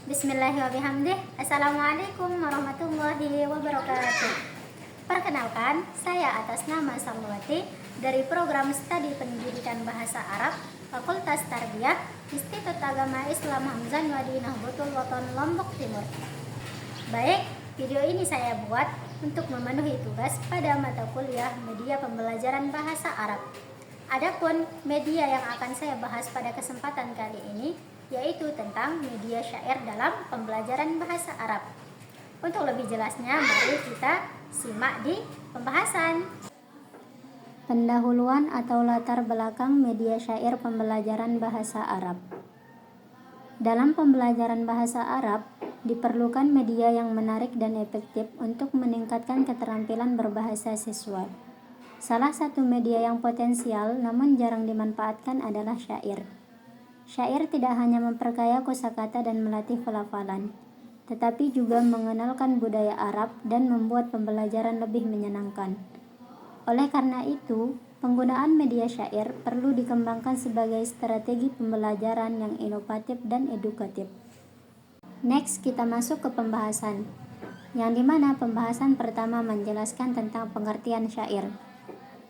Bismillahirrahmanirrahim. Assalamualaikum warahmatullahi wabarakatuh. Perkenalkan, saya atas nama Samawati dari program studi pendidikan bahasa Arab Fakultas Tarbiyah Institut Agama Islam Hamzan Madinah Butul Waton Lombok Timur. Baik, video ini saya buat untuk memenuhi tugas pada mata kuliah media pembelajaran bahasa Arab. Adapun media yang akan saya bahas pada kesempatan kali ini yaitu tentang media syair dalam pembelajaran bahasa Arab. Untuk lebih jelasnya, mari kita simak di pembahasan. Pendahuluan atau latar belakang media syair pembelajaran bahasa Arab. Dalam pembelajaran bahasa Arab, diperlukan media yang menarik dan efektif untuk meningkatkan keterampilan berbahasa siswa. Salah satu media yang potensial namun jarang dimanfaatkan adalah syair. Syair tidak hanya memperkaya kosakata dan melatih pelafalan, tetapi juga mengenalkan budaya Arab dan membuat pembelajaran lebih menyenangkan. Oleh karena itu, penggunaan media syair perlu dikembangkan sebagai strategi pembelajaran yang inovatif dan edukatif. Next, kita masuk ke pembahasan, yang dimana pembahasan pertama menjelaskan tentang pengertian syair.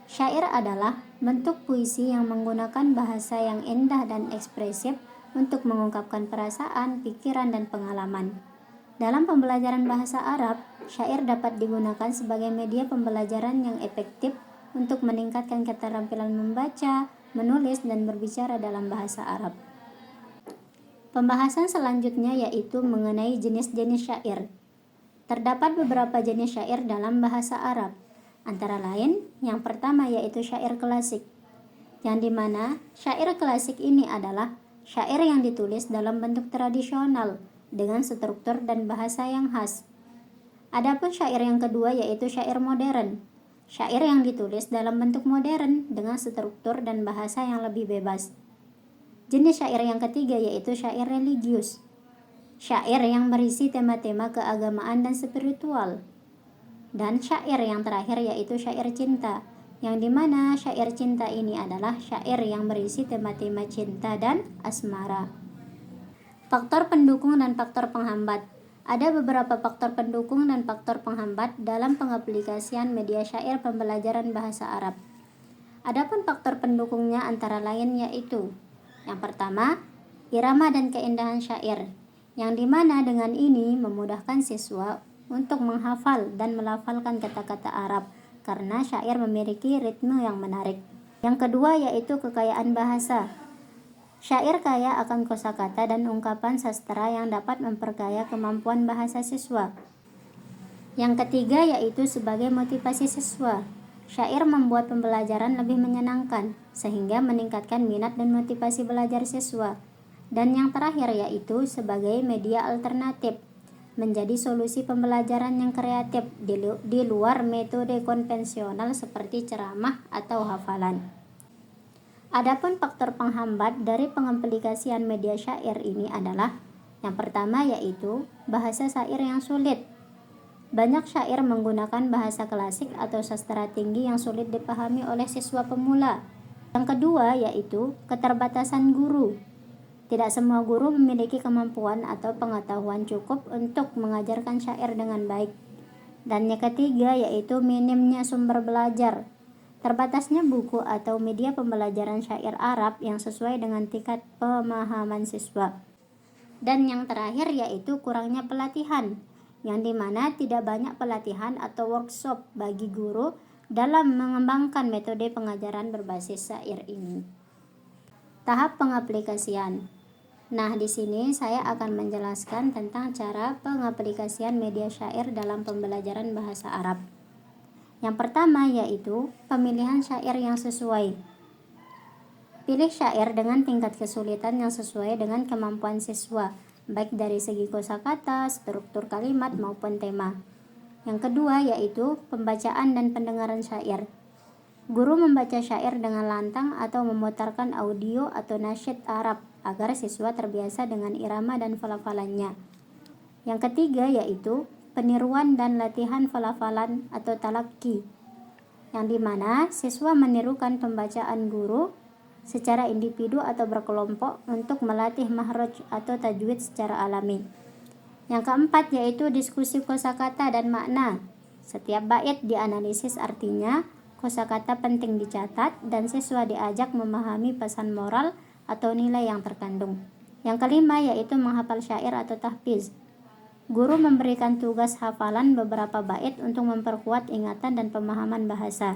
Syair adalah bentuk puisi yang menggunakan bahasa yang indah dan ekspresif untuk mengungkapkan perasaan, pikiran, dan pengalaman. Dalam pembelajaran bahasa Arab, syair dapat digunakan sebagai media pembelajaran yang efektif untuk meningkatkan keterampilan membaca, menulis, dan berbicara dalam bahasa Arab. Pembahasan selanjutnya yaitu mengenai jenis-jenis syair. Terdapat beberapa jenis syair dalam bahasa Arab. Antara lain, yang pertama yaitu syair klasik, yang dimana syair klasik ini adalah syair yang ditulis dalam bentuk tradisional dengan struktur dan bahasa yang khas. Adapun syair yang kedua yaitu syair modern, syair yang ditulis dalam bentuk modern dengan struktur dan bahasa yang lebih bebas. Jenis syair yang ketiga yaitu syair religius, syair yang berisi tema-tema keagamaan dan spiritual. Dan syair yang terakhir yaitu syair cinta, yang dimana syair cinta ini adalah syair yang berisi tema-tema cinta dan asmara. Faktor pendukung dan faktor penghambat. Ada beberapa faktor pendukung dan faktor penghambat dalam pengaplikasian media syair pembelajaran bahasa Arab. Adapun faktor pendukungnya antara lain yaitu yang pertama, irama dan keindahan syair, yang dimana dengan ini memudahkan siswa untuk menghafal dan melafalkan kata-kata Arab karena syair memiliki ritme yang menarik. Yang kedua yaitu kekayaan bahasa. Syair kaya akan kosakata dan ungkapan sastra yang dapat memperkaya kemampuan bahasa siswa. Yang ketiga yaitu sebagai motivasi siswa. Syair membuat pembelajaran lebih menyenangkan sehingga meningkatkan minat dan motivasi belajar siswa. Dan yang terakhir yaitu sebagai media alternatif, menjadi solusi pembelajaran yang kreatif di luar metode konvensional seperti ceramah atau hafalan. Adapun faktor penghambat dari pengaplikasian media syair ini adalah yang pertama yaitu bahasa syair yang sulit. Banyak syair menggunakan bahasa klasik atau sastra tinggi yang sulit dipahami oleh siswa pemula. Yang kedua yaitu keterbatasan guru. Tidak semua guru memiliki kemampuan atau pengetahuan cukup untuk mengajarkan syair dengan baik. Dan yang ketiga yaitu minimnya sumber belajar. Terbatasnya buku atau media pembelajaran syair Arab yang sesuai dengan tingkat pemahaman siswa. Dan yang terakhir yaitu kurangnya pelatihan, yang dimana tidak banyak pelatihan atau workshop bagi guru dalam mengembangkan metode pengajaran berbasis syair ini. Tahap pengaplikasian. Nah, di sini saya akan menjelaskan tentang cara pengaplikasian media syair dalam pembelajaran bahasa Arab. Yang pertama yaitu pemilihan syair yang sesuai. Pilih syair dengan tingkat kesulitan yang sesuai dengan kemampuan siswa, baik dari segi kosakata, struktur kalimat maupun tema. Yang kedua yaitu pembacaan dan pendengaran syair. Guru membaca syair dengan lantang atau memutarkan audio atau nasyid Arab agar siswa terbiasa dengan irama dan pelafalannya. Yang ketiga yaitu peniruan dan latihan pelafalan atau talaki, yang dimana siswa menirukan pembacaan guru secara individu atau berkelompok untuk melatih mahraj atau tajwid secara alami. Yang keempat yaitu diskusi kosakata dan makna. Setiap bait dianalisis artinya, kosakata penting dicatat, dan siswa diajak memahami pesan moral atau nilai yang terkandung. Yang kelima yaitu menghafal syair atau tahfiz. Guru memberikan tugas hafalan beberapa bait untuk memperkuat ingatan dan pemahaman bahasa.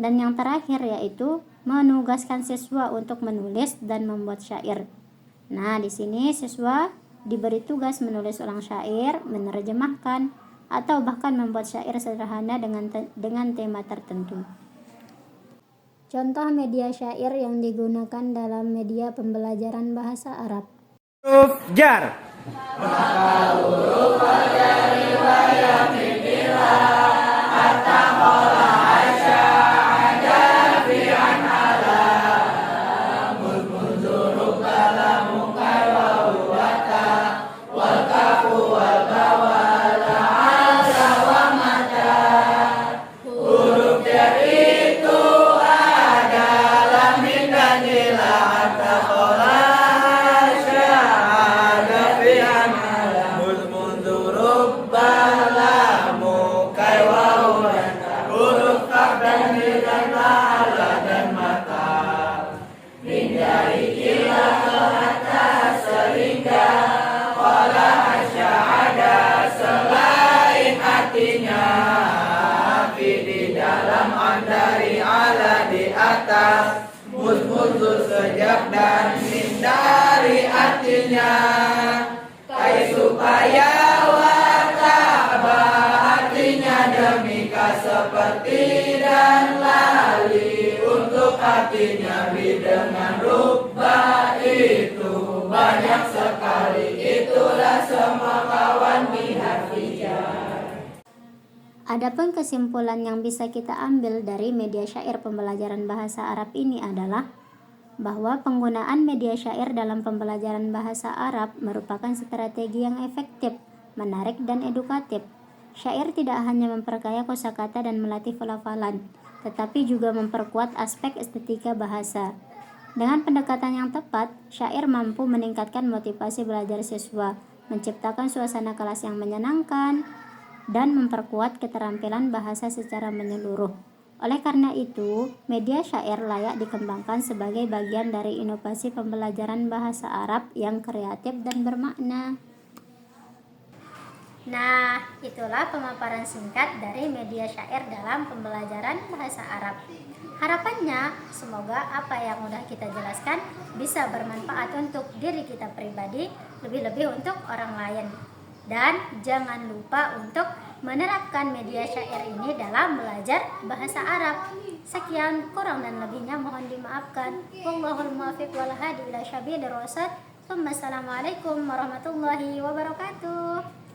Dan yang terakhir yaitu menugaskan siswa untuk menulis dan membuat syair. Nah, di sini siswa diberi tugas menulis ulang syair, menerjemahkan, atau bahkan membuat syair sederhana dengan tema tertentu. Contoh media syair yang digunakan dalam media pembelajaran bahasa Arab. Huruf jar. Sejak dan hindari artinya, kai supaya watabah artinya demikian seperti dan lali untuk artinya dengan rubah itu banyak sekali, itulah semua kawan bihafizah. Adapun kesimpulan yang bisa kita ambil dari media syair pembelajaran bahasa Arab ini adalah bahwa penggunaan media syair dalam pembelajaran bahasa Arab merupakan strategi yang efektif, menarik, dan edukatif. Syair tidak hanya memperkaya kosakata dan melatih pelafalan, tetapi juga memperkuat aspek estetika bahasa. Dengan pendekatan yang tepat, syair mampu meningkatkan motivasi belajar siswa, menciptakan suasana kelas yang menyenangkan, dan memperkuat keterampilan bahasa secara menyeluruh. Oleh karena itu, media syair layak dikembangkan sebagai bagian dari inovasi pembelajaran bahasa Arab yang kreatif dan bermakna. Nah, itulah pemaparan singkat dari media syair dalam pembelajaran bahasa Arab. Harapannya, semoga apa yang sudah kita jelaskan bisa bermanfaat untuk diri kita pribadi, lebih-lebih untuk orang lain. Dan jangan lupa untuk menerapkan media syair ini dalam belajar bahasa Arab. Sekian, kurang dan lebihnya mohon dimaafkan. Wallahul muwaffiq wal hadi ila syabilir rasyad. Assalamualaikum warahmatullahi wabarakatuh.